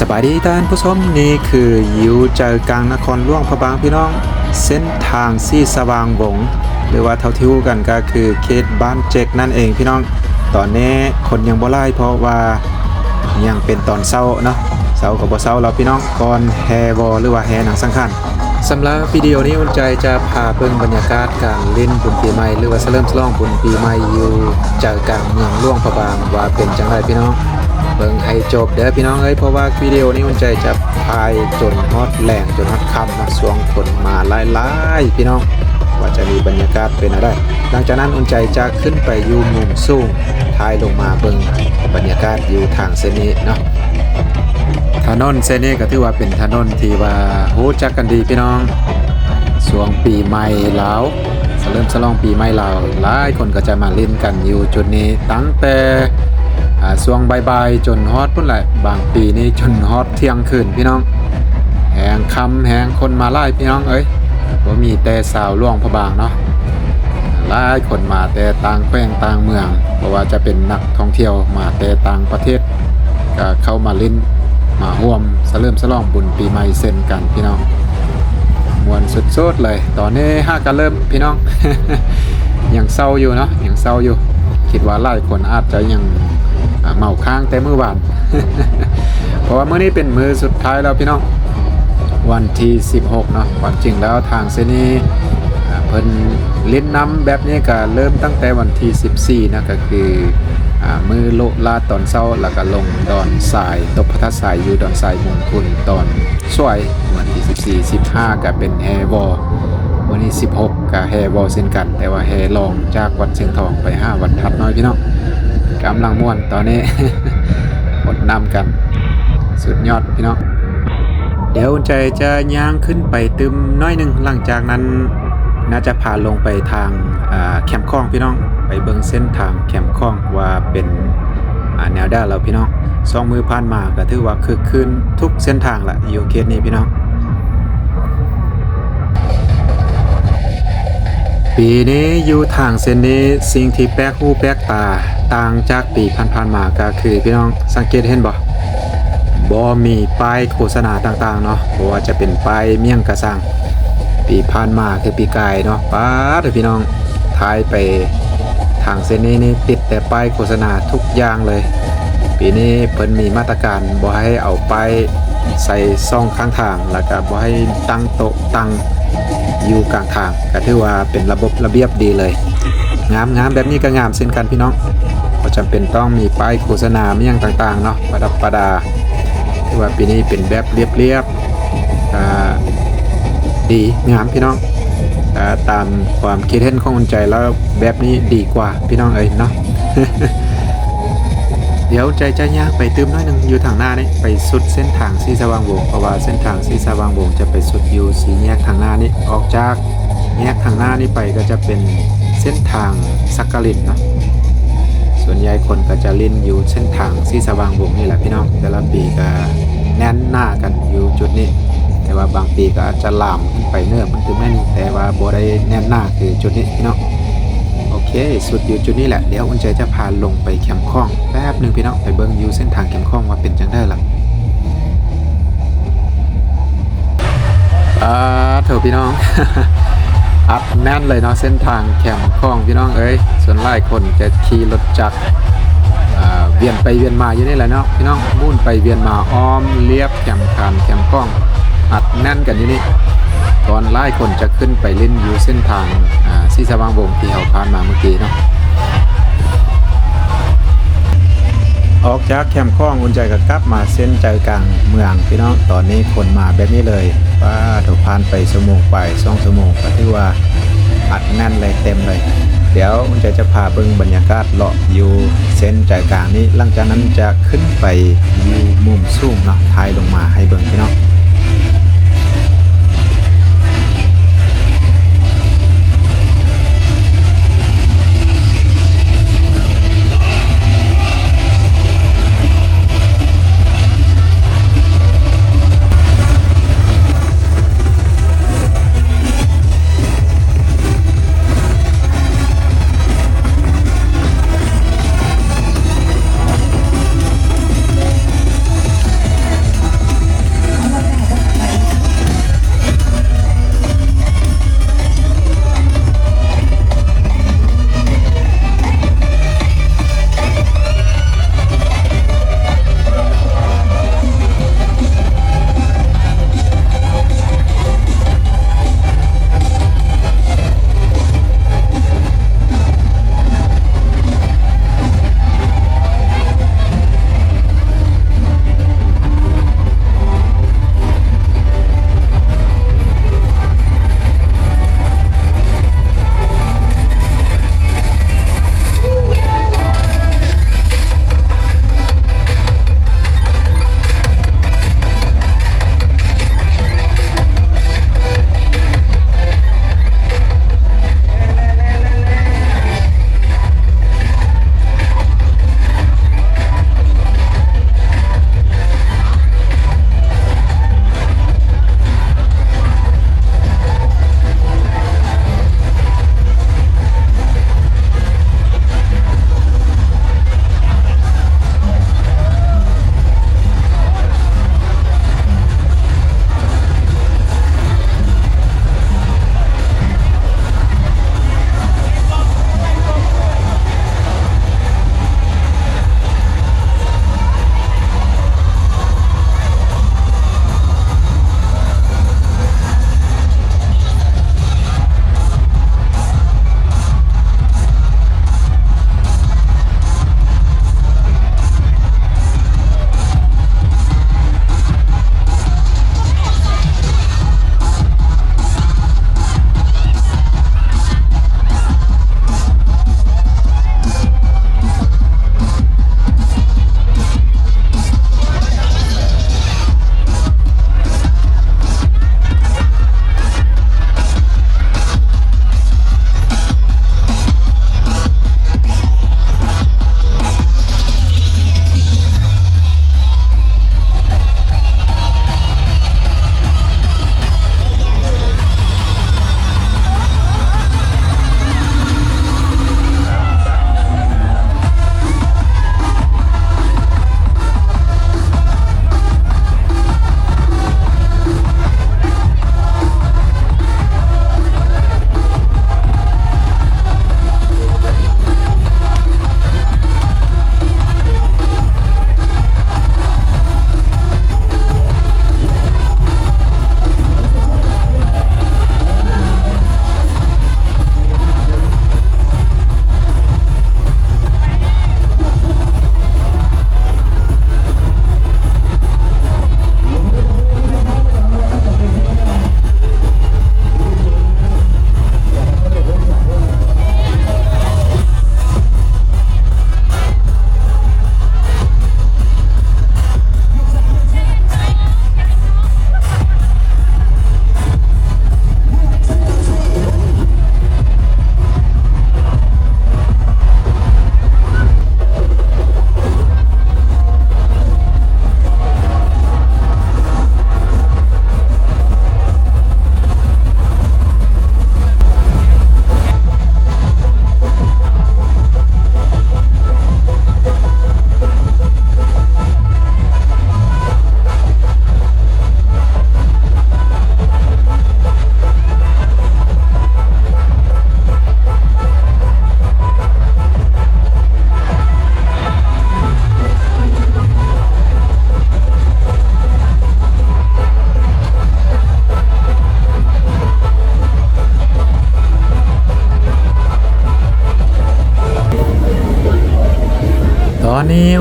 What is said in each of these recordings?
สบายดีท่านผู้ชมนี่คืออยู่ใจกลางนครหลวงพระบางพี่น้องเส้นทางสีสว่างวงหรือว่าเท่าที่รู้กันก็คือเขตบ้านเจกนั่นเองพี่น้องตอนนี้คนยังบ่ไล่เพราะว่ายังเป็นตอนเช้าเนาะเช้ากับบ่เช้าแล้วพี่น้องก่อนแฮวอหรือว่าแฮหนังสังขันสำหรับวิดีโอนี้อุ่นใจจะพาเบิ่งบรรยากาศการเล่นบุญปีใหม่หรือว่าเฉลิมฉลองบุญปีใหม่อยู่ใจกลางเมืองหลวงพระบางว่าเป็นจังไรพี่น้องเบิ่งให้จบเด้อพี่น้องเอ้ยเพราะว่าวิดีโอนี้อุ่นใจจะพายจนฮอดแหลงจนฮอดค่ำนะสวงคนมาหลายๆพี่น้องว่าจะมีบรรยากาศเป็นอะไรหลังจากนั้นอุ่นใจจะขึ้นไปอยู่มุมสูงท้ายลงมาเบิ่งบรรยากาศอยู่ทางเส้นนี้เนาะถนนเส้นนี้ก็ถือว่าเป็นถนนที่ว่ารู้จักกันดีพี่น้องช่วงปีใหม่ลาวเริ่มฉลองปีใหม่ลาวหลายคนก็จะมาเล่นกันอยู่จุดนี้ตั้งแต่ช่วงบ่ายๆจนฮอดพุ่นแหละบางปีนี้จนฮอดเที่ยงคืนพี่น้องแหงคำแหงคนมาไล่พี่น้องเอ้ยบ่มีแต่สาวหลวงพระบางเนาะหลายคนมาแต่ต่างแขวงต่างเมืองเพราะว่าจะเป็นนักท่องเที่ยวมาแต่ต่างประเทศก็เข้ามาเล่นมาร่วมเริ่มฉลองบุญปีใหม่เช่นกันพี่น้องมวนสุดๆเลยตอนนี้5กันเริ่มพี่น้อง ยังเศร้าอยู่เนาะยังเศร้าอยู่คิดว่าหลายคนอาจจะยังเมาค้างแต่มื้อวาน เพราะว่ามื้อนี้เป็นมื้อสุดท้ายแล้วพี่น้องวันที่16เนาะความจริงแล้วทางเส้นนี้เพิ่นเล่นน้ำแบบนี้ก็เริ่มตั้งแต่วันที่14นะก็คือมือโลลาตอนเช้าแล้วก็ลงดอนทรายตบพระธาตุทรายอยู่ดอนทรายมงคลตอนสวยวันที่14 15ก็เป็นแฮวอวันนี้16ก็แฮวอเช่นกันแต่ว่าแฮลองจากวัดเชียงทองไป5วัดทับน้อยพี่น้องกำลังม่วนตอนนี้ อดน้ำกันสุดยอดพี่น้องเดี๋ยวใจจะย่างขึ้นไปตึมน้อยหนึ่งหลังจากนั้นน่าจะพาลงไปทางแคมป์คลองพี่น้องไปเบิ่งเส้นทางแคมป์คลองว่าเป็นแนวด้านเราพี่น้อง2มือผ่านมาก็ถือว่าคึกคืนทุกเส้นทางละอยู่เขตนี้พี่น้องปีนี้อยู่ทางเส้นนี้สิ่งที่แปลกหูแปลกตาต่างจากปีผ่านๆมาก็คือพี่น้องสังเกตเห็นบ่มีป้ายโฆษณาต่างๆเนาะบ่ว่าจะเป็นป้ายเมี่ยงกระสังปีผ่านมาคือปีกายเนาะป้าเด้อพี่น้องท้ายไปทางเส้นนี้นี่ติดแต่ป้ายโฆษณาทุกอย่างเลยปีนี้เพิ่นมีมาตรการบ่ให้เอาป้ายใส่ซ่องข้างทางแล้วก็บ่ให้ตั้งโต๊ะตั้งอยู่กลางทางก็ถือว่าเป็นระบบระเบียบดีเลยงามแบบนี้ก็งามเช่นกันพี่น้องก็จำเป็นต้องมีป้ายโฆษณาเมี่ยงต่างๆเนาะประดับประดาถือว่าปีนี้เป็นแบบเรียบๆดีงามพี่น้องตามความคิดเห็นของคนใจแล้วแบบนี้ดีกว่าพี่น้องเอ้ยเนาะ เดี๋ยวใจจะย่างไปตื้มน้อยหนึ่งอยู่ทางหน้านี่ไปสุดเส้นทางสีสว่างวงเพราะว่าเส้นทางสีสว่างวงจะไปสุดอยู่สีแยกทางหน้านี่ออกจากแยกทางหน้านี่ไปก็จะเป็นเส้นทางสักกะลินเนาะส่วนใหญ่คนก็จะเล่นอยู่เส้นทางสีสว่างวงนี่แหละพี่น้องแต่ละปีก็แน่นหน้ากันอยู่จุดนี้แต่ว่าบางปีก็จะลามขึ้นไปเนื้อมันคือแม่นแต่ว่าบ่ได้แน่นหน้าคือจุดนี้พี่น้องโอเคสุดอยู่จุดนี้แหละเดี๋ยวอุ่นใจจะพาลงไปแคมป์คลองแป๊บนึงพี่น้องไปเบิ่งอยู่เส้นทางแคมป์คลองว่าเป็นจังได้ล่ะเถอะพี่น้อง อัดแน่นเลยเนาะเส้นทางแคมป์คลองพี่น้องเอ้ยส่วนหลายคนจะขี่รถจักรเวียนไปเวียนมาอยู่นี่แหละเนาะพี่น้องมุ่นไปเวียนมาอ้อมเลียบแคมป์คานแคมป์คลองอัดแน่นกันอยู่นี่ตอนหลายคนจะขึ้นไปเล่นอยู่เส้นทางสีสว่างวงที่เราผ่านมาเมื่อกี้เนาะออกจากแคมป์คลองอุ่นใจก็กลับมาเส้นใจกลางเมืองพี่น้องตอนนี้คนมาแบบนี้เลยว่าถูกผ่านไปชั่วโมงไป2 ชั่วโมงก็ถือว่าอัดแน่นเลยเต็มเลยเดี๋ยวอุ่นใจจะพาเบิ่งบรรยากาศเลาะอยู่เส้นใจกลางนี้หลังจากนั้นจะขึ้นไปอยู่มุมสูงเนาะท้ายลงมาให้เบิ่งพี่น้อง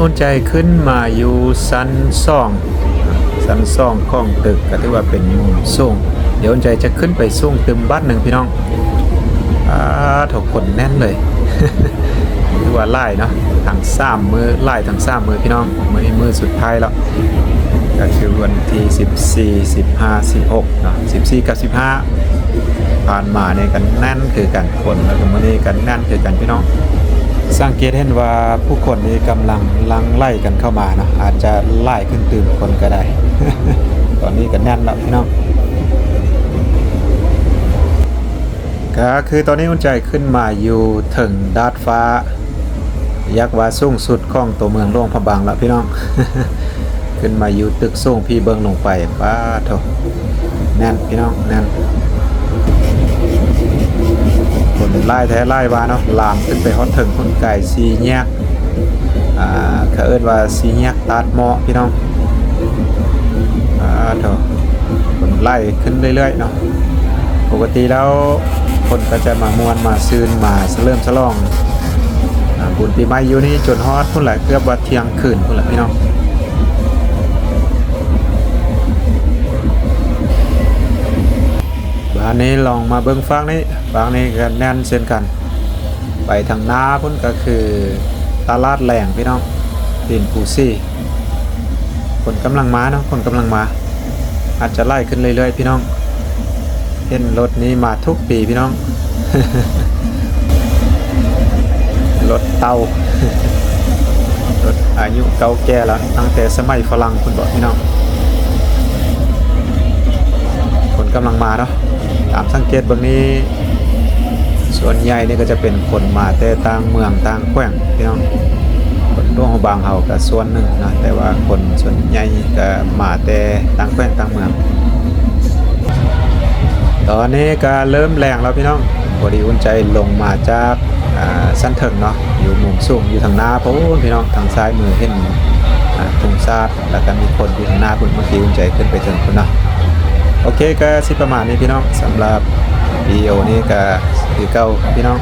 อุ่นใจขึ้นมาอยู่ชั้นซ่องของตึกก็ถือว่าเป็นมุมสูงเดี๋ยวอุ่นใจจะขึ้นไปสูงตึมบ้านหนึ่งพี่น้องถกคนแน่นเลย ถือว่าไล่เนาะทั้ง3มือไล่ทั้ง3มือพี่น้องมือสุดท้ายแล้วก็คือวันที่14 15 16เนาะ14กับ15ผ่านมาเนี่ยกันแน่นคือกันคนแล้วก็มื้อนี้กันแน่นคือกันพี่น้องสังเกตเห็นว่าผู้คนนี้กำลังลังไล่กันเข้ามาเนาะอาจจะไล่ขึ้นตื่นคนก็ได้ ตอนนี้กันแน่นแล้วพี่น้องก็คือตอนนี้อุ่นใจขึ้นมาอยู่ถึงดาดฟ้ายักษ์ว่าสูงสุดของตัวเมืองหลวงพระบางแล้วพี่น้อง ขึ้นมาอยู่ตึกสูงพี่เบิ่งลงไปป้าโถแน่นพี่น้องแน่นคนไล่แท้ไล่วาเนาะลามขึ้นไปฮอดถึงคนไก่ซีแยกเขาเอิ้นว่าซีแยกตัดเหมาะพี่น้องโถคนไล่ขึ้นเรื่อยๆเนาะปกติแล้วคนก็จะมามวนมาซืนมาเริ่มฉลองบุญปีใหม่อยู่นี่จนฮอดพุ่นแหละเกือบว่าเที่ยงคืนพุ่นแหละพี่น้องบ้านนี้ลองมาเบิ่งฟังนี้ฟังนี้ก็แน่นเช่นกันไปทางหน้าพุ่นก็คือตลาดแหล่งพี่น้องดินปูซี่คนกำลังมาเนาะคนกำลังมาอาจจะไล่ขึ้นเรื่อยๆพี่น้องเห็นรถนี้มาทุกปีพี่น้อง รถเตารถอายุเก่าแก่แล้วตั้งแต่สมัยฝรั่งคุณบอกพี่น้องคนกำลังมาเนาะตามสังเกตบางนี้ส่วนใหญ่นี่ก็จะเป็นคนมาแต่ต่างเมืองต่างแขวงพี่น้องคนร่วงบางเฮาก็ส่วนหนึ่งนะแต่ว่าคนส่วนใหญ่ก็มาแต่ต่างแขวงต่างเมืองตอนนี้ก็เริ่มแรงแล้วพี่น้องพอดีอุ่นใจลงมาจากสั้นเถิงเนาะอยู่มุมสูงอยู่ทางหน้าเพราะพี่น้องทางซ้ายมือเห็นทุ่งซาดแล้วก็มีคนอยู่ทางหน้าคุณเมื่อกี้อุ่นใจขึ้นไปถึงคุณเนาะโอเคก็สิประมาณนี้พี่น้องสำหรับวิดีโอนี้ก็คือเก้าพี่น้อง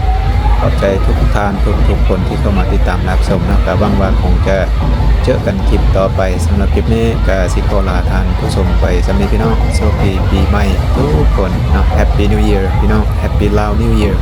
ขอบใจทุกท่านทุกคนที่เข้ามาติดตามรับชมนะก็หวังว่าคงจะเจอกันคลิปต่อไปสำหรับคลิปนี้ก็สิขอลาท่านผู้ชมไปสำหรับพี่น้องโชคดีปีใหม่ทุกคนเนาะ Happy New Year พี่น้อง Happy Lao New Year